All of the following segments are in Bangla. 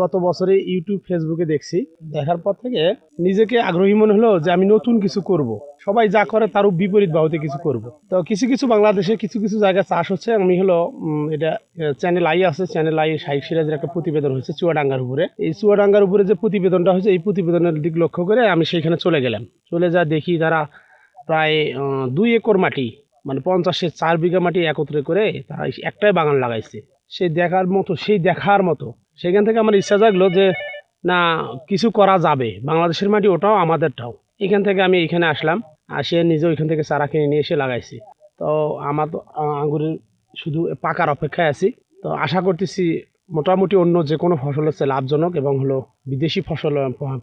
গত বছরে ইউটিউব ফেসবুকে দেখছি, দেখার পর থেকে নিজেকে আগ্রহী মনে হলো যে আমি নতুন কিছু করব। সবাই যা করে তারও বিপরীত বাহুতে কিছু করব। তো কিছু কিছু বাংলাদেশে কিছু কিছু জায়গায় চাষ হচ্ছে। আমি হলো এটা চ্যানেল আই আছে, চ্যানেল আই শাইখ সিরাজের একটা প্রতিবেদন হয়েছে চুয়াডাঙ্গার উপরে। এই চুয়াডাঙ্গার উপরে যে প্রতিবেদনটা হয়েছে, এই প্রতিবেদনের দিক লক্ষ্য করে আমি সেইখানে চলে গেলাম। চলে যা দেখি তারা প্রায় 2 একর মাটি, মানে 50-4 বিঘা মাটি একত্রে করে তারা একটাই বাগান লাগাইছে। সেই দেখার মতো সেখান থেকে আমার ইচ্ছা জাগলো যে না, কিছু করা যাবে, বাংলাদেশের মাটি ওটাও আমাদেরটাও। এখান থেকে আমি এখানে আসলাম, আসে নিজে ওইখান থেকে চারা কিনে নিয়ে এসে লাগাইছি। তো আমার তো আঙ্গুরের শুধু পাকার অপেক্ষায় আছি। তো আশা করতেছি মোটামুটি অন্য যে কোনো ফসল হচ্ছে লাভজনক, এবং হলো বিদেশি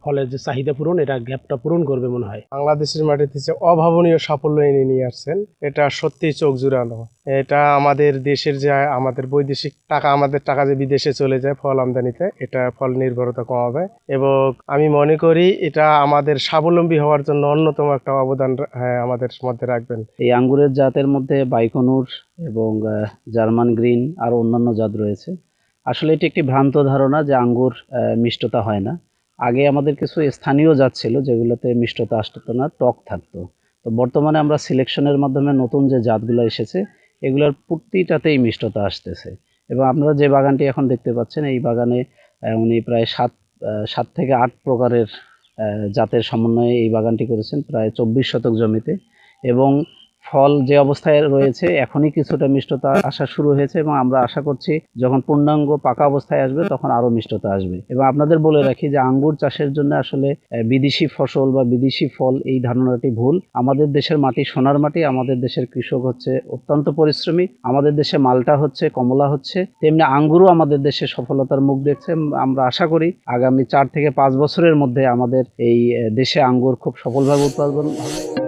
ফলের যে চাহিদা পূরণ, এটা গ্যাপটা পূরণ করবে মনে হয়। বাংলাদেশের মাটিতে যে অভাবনীয় সাফল্য এনে নিয়ে আসছেন, এটা সত্যিই চোখ জুড়ানো। এটা আমাদের দেশের যে আমাদের বৈদেশিক টাকা, আমাদের টাকা যে বিদেশে চলে যায় ফল আমদানিতে, এটা ফল নির্ভরতা কমাবে। এবং আমি মনে করি এটা আমাদের স্বাবলম্বী হওয়ার জন্য অন্যতম একটা অবদান আমাদের মধ্যে রাখবেন। এই আঙ্গুরের জাতের মধ্যে বাইকনুর এবং জার্মান গ্রিন আর অন্যান্য জাত রয়েছে। আসলে এটি একটি ভ্রান্ত ধারণা যে আঙ্গুর মিষ্টতা হয় না। আগে আমাদের কিছু স্থানীয় জাত ছিল যেগুলোতে মিষ্টতা আসতো না, টক থাকতো। তো বর্তমানে আমরা সিলেকশনের মাধ্যমে নতুন যে জাতগুলো এসেছে, এগুলোর প্রতিটাতেই মিষ্টতা আসতেছে। এবং আপনারা যে বাগানটি এখন দেখতে পাচ্ছেন, এই বাগানে উনি প্রায় 7 থেকে 8 প্রকারের জাতের সমন্বয়ে এই বাগানটি করেছেন প্রায় 24 শতক জমিতে। এবং ফল যে অবস্থায় রয়েছে এখনই কিছুটা মিষ্টতা আসা শুরু হয়েছে, এবং আমরা আশা করছি যখন পূর্ণাঙ্গ পাকা অবস্থায় আসবে তখন আরো মিষ্টতা আসবে। এবং আপনাদের বলে রাখি যে আঙ্গুর চাষের জন্য আসলে বিদেশি ফসল বা বিদেশি ফল, এই ধারণাটি ভুল। আমাদের দেশের মাটি সোনার মাটি, আমাদের দেশের কৃষক হচ্ছে অত্যন্ত পরিশ্রমী, আমাদের দেশে মালটা হচ্ছে, কমলা হচ্ছে, তেমনি আঙ্গুরও আমাদের দেশে সফলতার মুখ দেখছে। আমরা আশা করি আগামী 4 থেকে 5 বছরের মধ্যে আমাদের এই দেশে আঙ্গুর খুব সফলভাবে উৎপাদন হবে।